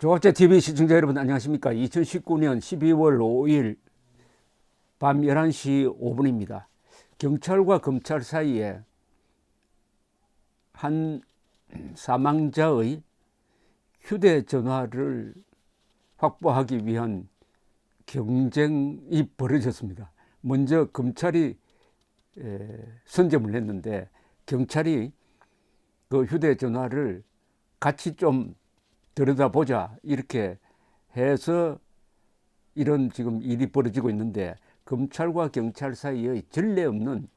조갑제 TV 시청자 여러분 안녕하십니까? 2019년 12월 5일 밤 11시 5분입니다. 경찰과 검찰 사이에 한 사망자의 휴대전화를 확보하기 위한 경쟁이 벌어졌습니다. 먼저 검찰이 선점을 했는데 경찰이 그 휴대전화를 같이 좀 들여다보자 이렇게 해서 이런 지금 일이 벌어지고 있는데, 검찰과 경찰 사이의 전례 없는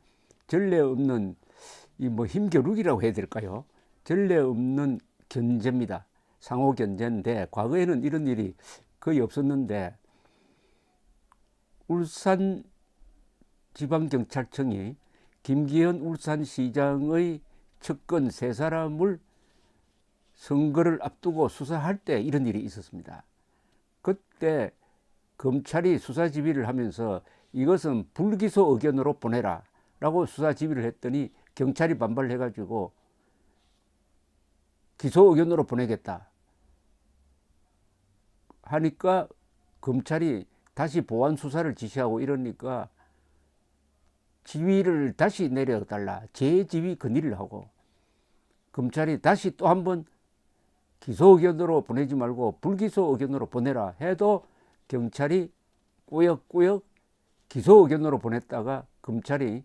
이 뭐 힘겨루기라고 해야 될까요? 전례 없는 견제입니다. 상호 견제인데 과거에는 이런 일이 거의 없었는데, 울산지방경찰청이 김기현 울산시장의 측근 세 사람을 선거를 앞두고 수사할 때 이런 일이 있었습니다. 그때 검찰이 수사 지휘를 하면서 이것은 불기소 의견으로 보내라 라고 수사 지휘를 했더니 경찰이 반발해 가지고 기소 의견으로 보내겠다 하니까 검찰이 다시 보완 수사를 지시하고 이러니까 지휘를 다시 내려달라, 재지휘 건의를 하고, 검찰이 다시 또 한번 기소 의견으로 보내지 말고 불기소 의견으로 보내라 해도 경찰이 꾸역꾸역 기소 의견으로 보냈다가 검찰이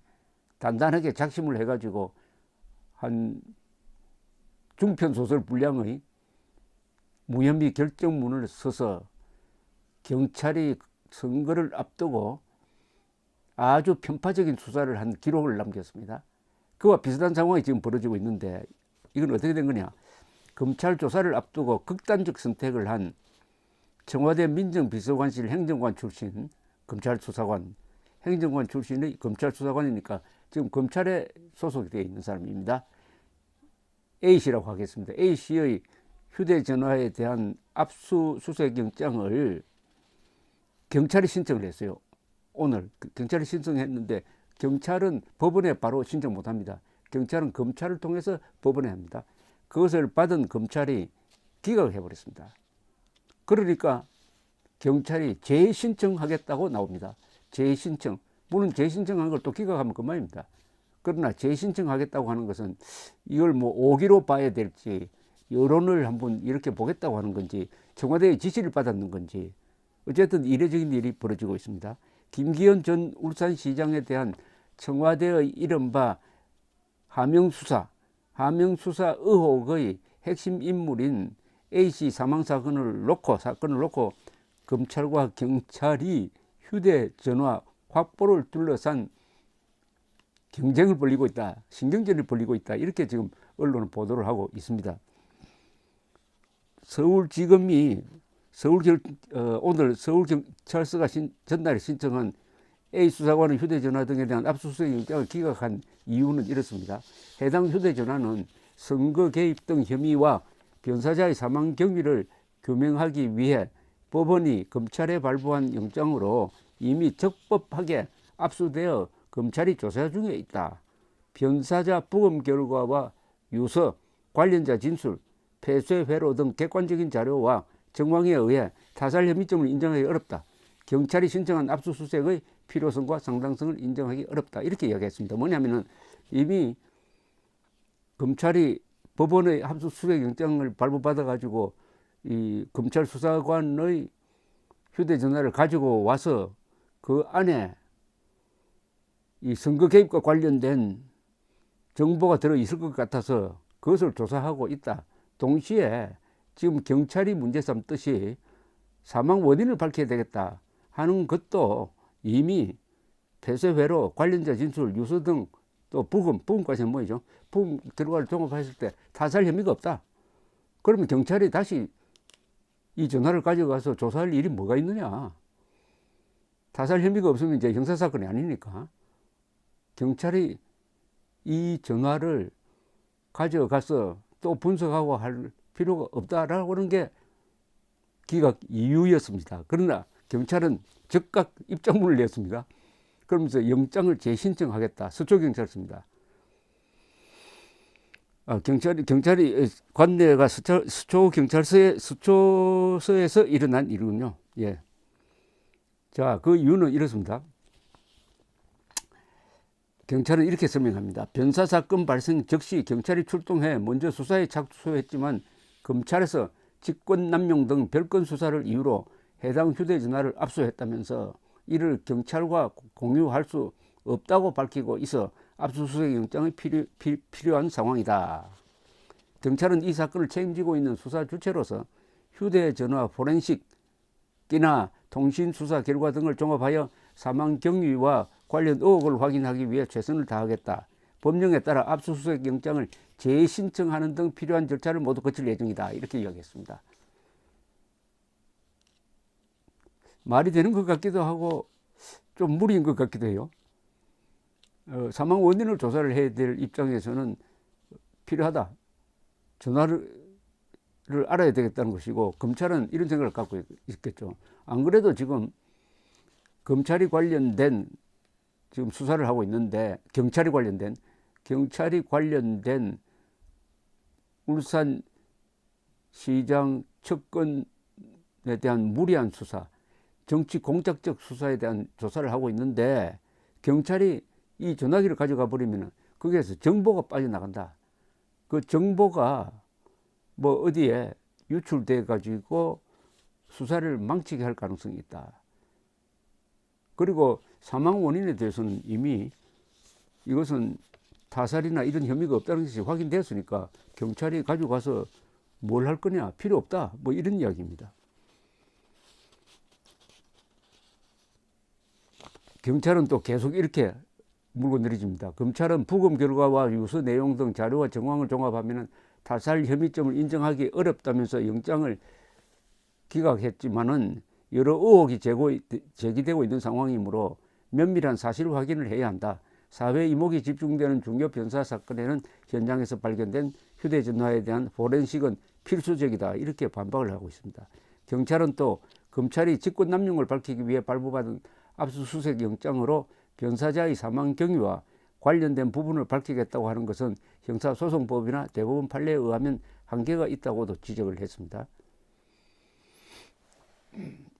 단단하게 작심을 해가지고 한 중편소설 분량의 무혐의 결정문을 써서 경찰이 선거를 앞두고 아주 편파적인 수사를 한 기록을 남겼습니다. 그와 비슷한 상황이 지금 벌어지고 있는데, 이건 어떻게 된 거냐? 검찰 조사를 앞두고 극단적 선택을 한 청와대 민정비서관실 행정관 출신 검찰 수사관, 행정관 출신의 검찰 수사관이니까 지금 검찰에 소속이 되어 있는 사람입니다. A씨라고 하겠습니다. A씨의 휴대전화에 대한 압수수색 영장을 경찰이 신청을 했어요. 오늘 경찰이 신청했는데 경찰은 법원에 바로 신청 못합니다. 경찰은 검찰을 통해서 법원에 합니다. 그것을 받은 검찰이 기각을 해버렸습니다. 그러니까 경찰이 재신청하겠다고 나옵니다. 재신청. 물론 재신청한 걸 또 기각하면 그만입니다. 그러나 재신청하겠다고 하는 것은 이걸 뭐 오기로 봐야 될지, 여론을 한번 이렇게 보겠다고 하는 건지, 청와대의 지시를 받았는 건지, 어쨌든 이례적인 일이 벌어지고 있습니다. 김기현 전 울산시장에 대한 청와대의 이른바 하명수사 의혹의 핵심 인물인 A씨 사망 사건을 놓고 검찰과 경찰이 휴대전화 확보를 둘러싼 경쟁을 벌이고 있다, 신경전을 벌이고 있다, 이렇게 지금 언론은 보도를 하고 있습니다. 서울지검이 오늘 서울경찰서가 전날에 신청한 A 수사관의 휴대전화 등에 대한 압수수색 영장을 기각한 이유는 이렇습니다. 해당 휴대전화는 선거 개입 등 혐의와 변사자의 사망 경위를 규명하기 위해 법원이 검찰에 발부한 영장으로 이미 적법하게 압수되어 검찰이 조사 중에 있다. 변사자 부검 결과와 유서, 관련자 진술, 폐쇄 회로 등 객관적인 자료와 정황에 의해 타살 혐의점을 인정하기 어렵다. 경찰이 신청한 압수수색의 필요성과 상당성을 인정하기 어렵다. 이렇게 이야기했습니다. 뭐냐면은 이미 검찰이 법원의 압수수색 영장을 발부받아 가지고 이 검찰 수사관의 휴대전화를 가지고 와서 그 안에 이 선거 개입과 관련된 정보가 들어 있을 것 같아서 그것을 조사하고 있다. 동시에 지금 경찰이 문제 삼듯이 사망 원인을 밝혀야 되겠다 하는 것도 이미 폐쇄회로, 관련자 진술, 유서 등 또 부검까지는 뭐죠? 부검 결과를 종합했을 때 타살 혐의가 없다. 그러면 경찰이 다시 이 전화를 가져가서 조사할 일이 뭐가 있느냐? 타살 혐의가 없으면 이제 형사사건이 아니니까 경찰이 이 전화를 가져가서 또 분석하고 할 필요가 없다라고 하는 게 기각 이유였습니다. 그러나 경찰은 즉각 입장문을 냈습니다. 그러면서 영장을 재신청하겠다. 서초경찰서입니다. 경찰이 관내가 수초 수초서에서 일어난 일이군요. 예. 자, 그 이유는 이렇습니다. 경찰은 이렇게 설명합니다. 변사 사건 발생 즉시 경찰이 출동해 먼저 수사에 착수했지만 검찰에서 직권 남용 등 별건 수사를 이유로 해당 휴대전화를 압수했다면서 이를 경찰과 공유할 수 없다고 밝히고 있어 압수수색 영장이 필요한 상황이다. 경찰은 이 사건을 책임지고 있는 수사 주체로서 휴대전화 포렌식이나 통신수사 결과 등을 종합하여 사망 경위와 관련 의혹을 확인하기 위해 최선을 다하겠다. 법령에 따라 압수수색 영장을 재신청하는 등 필요한 절차를 모두 거칠 예정이다. 이렇게 이야기했습니다. 말이 되는 것 같기도 하고 좀 무리인 것 같기도 해요. 사망 원인을 조사를 해야 될 입장에서는 필요하다. 전화를 알아야 되겠다는 것이고 검찰은 이런 생각을 갖고 있겠죠. 안 그래도 지금 검찰이 관련된 지금 수사를 하고 있는데 경찰이 관련된 울산 시장 접근에 대한 무리한 수사, 정치 공작적 수사에 대한 조사를 하고 있는데 경찰이 이 전화기를 가져가 버리면 거기에서 정보가 빠져나간다. 그 정보가 뭐 어디에 유출돼 가지고 수사를 망치게 할 가능성이 있다. 그리고 사망 원인에 대해서는 이미 이것은 타살이나 이런 혐의가 없다는 것이 확인되었으니까 경찰이 가지고 가서 뭘 할 거냐, 필요 없다, 뭐 이런 이야기입니다. 경찰은 또 계속 이렇게 물고 내리집니다. 검찰은 부검 결과와 유서 내용 등 자료와 정황을 종합하면 타살 혐의점을 인정하기 어렵다면서 영장을 기각했지만은 여러 의혹이 제기되고 있는 상황이므로 면밀한 사실 확인을 해야 한다. 사회 이목이 집중되는 중요 변사 사건에는 현장에서 발견된 휴대전화에 대한 포렌식은 필수적이다. 이렇게 반박을 하고 있습니다. 경찰은 또 검찰이 직권 남용을 밝히기 위해 발부받은 압수수색 영장으로 변사자의 사망 경위와 관련된 부분을 밝히겠다고 하는 것은 형사소송법이나 대법원 판례에 의하면 한계가 있다고도 지적을 했습니다.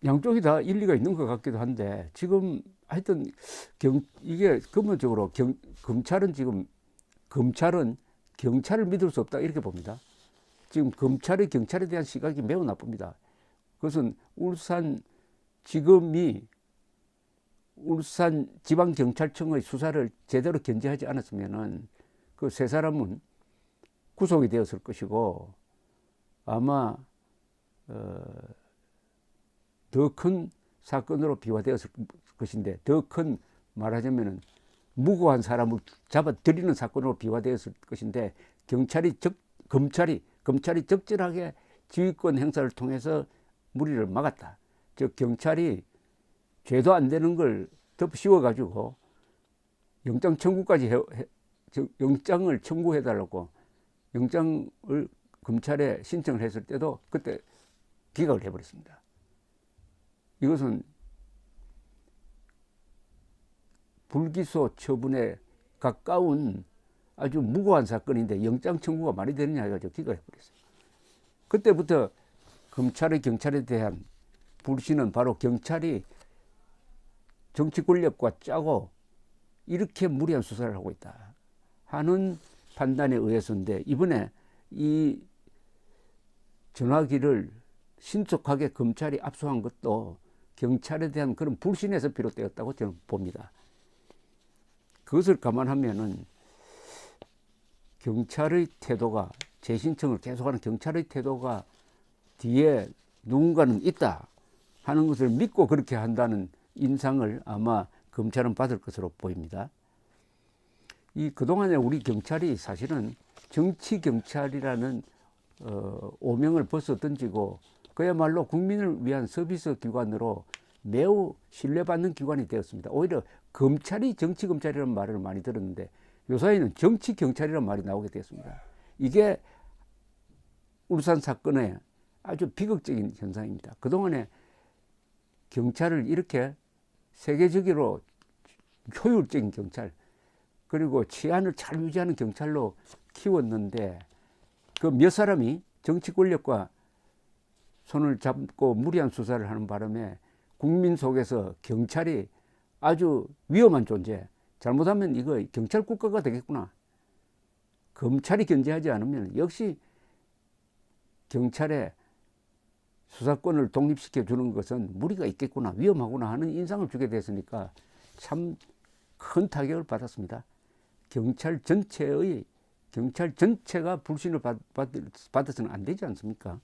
양쪽이 다 일리가 있는 것 같기도 한데 지금 하여튼 이게 근본적으로 검찰은 경찰을 믿을 수 없다 이렇게 봅니다. 지금 검찰이 경찰에 대한 시각이 매우 나쁩니다. 그것은 울산 지방경찰청의 수사를 제대로 견제하지 않았으면은 그 세 사람은 구속이 되었을 것이고 아마 더 큰 사건으로 비화되었을 것인데 더 큰 말하자면은 무고한 사람을 잡아들이는 사건으로 비화되었을 것인데 검찰이 적절하게 지휘권 행사를 통해서 무리를 막았다. 즉 경찰이 죄도 안 되는 걸 덮씌워 가지고 영장 청구까지 영장을 청구해달라고 영장을 검찰에 신청을 했을 때도 그때 기각을 해버렸습니다. 이것은 불기소 처분에 가까운 아주 무고한 사건인데 영장 청구가 말이 되느냐 해가지고 기각을 해버렸어요. 그때부터 경찰에 대한 불신은 바로 경찰이 정치 권력과 짜고 이렇게 무리한 수사를 하고 있다 하는 판단에 의해서인데 이번에 이 전화기를 신속하게 검찰이 압수한 것도 경찰에 대한 그런 불신에서 비롯되었다고 저는 봅니다. 그것을 감안하면은 경찰의 태도가 재신청을 계속하는 경찰의 태도가 뒤에 누군가는 있다 하는 것을 믿고 그렇게 한다는 인상을 아마 검찰은 받을 것으로 보입니다. 그동안에 우리 경찰이 사실은 정치 경찰이라는 오명을 벗어 던지고 그야말로 국민을 위한 서비스 기관으로 매우 신뢰받는 기관이 되었습니다. 오히려 검찰이 정치 검찰이라는 말을 많이 들었는데 요사이는 정치 경찰이라는 말이 나오게 되었습니다. 이게 울산 사건의 아주 비극적인 현상입니다. 그동안에 경찰을 이렇게 세계적으로 효율적인 경찰, 그리고 치안을 잘 유지하는 경찰로 키웠는데 그 몇 사람이 정치 권력과 손을 잡고 무리한 수사를 하는 바람에 국민 속에서 경찰이 아주 위험한 존재, 잘못하면 이거 경찰 국가가 되겠구나, 검찰이 견제하지 않으면 역시 경찰의 수사권을 독립시켜 주는 것은 무리가 있겠구나, 위험하구나 하는 인상을 주게 됐으니까 참 큰 타격을 받았습니다. 경찰 전체가 불신을 받아서는 안 되지 않습니까?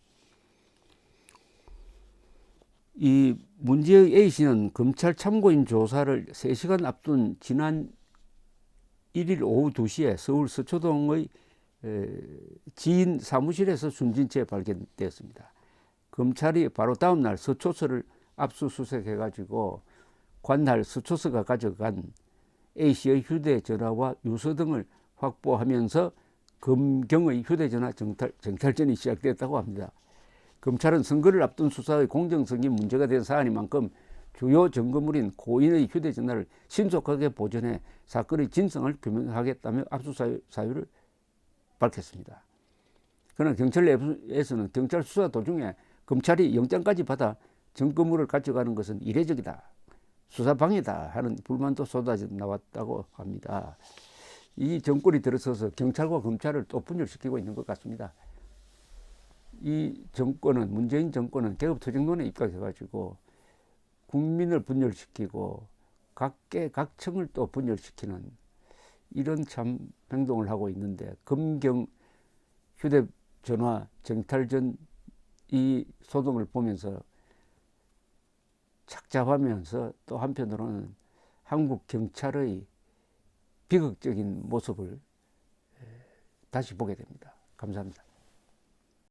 이 문제의 A씨는 검찰 참고인 조사를 3시간 앞둔 지난 1일 오후 2시에 서울 서초동의 지인 사무실에서 숨진 채 발견되었습니다. 검찰이 바로 다음 날 서초서를 압수수색해 가지고 관할 서초서가 가져간 A씨의 휴대전화와 유서 등을 확보하면서 검경의 휴대전화 정탈전이 시작됐다고 합니다. 검찰은 선거를 앞둔 수사의 공정성이 문제가 된 사안이만큼 주요 증거물인 고인의 휴대전화를 신속하게 보존해 사건의 진상을 규명하겠다며 압수 사유를 밝혔습니다. 그러나 경찰 내부에서는 경찰 수사 도중에 검찰이 영장까지 받아 증거물을 가져가는 것은 이례적이다, 수사방해다 하는 불만도 쏟아져 나왔다고 합니다. 이 정권이 들어서서 경찰과 검찰을 또 분열시키고 있는 것 같습니다. 이 정권은, 문재인 정권은 개업투쟁론에 입각해가지고 국민을 분열시키고 각계 각층을 또 분열시키는 이런 참 행동을 하고 있는데, 검경 휴대전화 정탈전 이 소동을 보면서 착잡하면서 또 한편으로는 한국 경찰의 비극적인 모습을 다시 보게 됩니다. 감사합니다.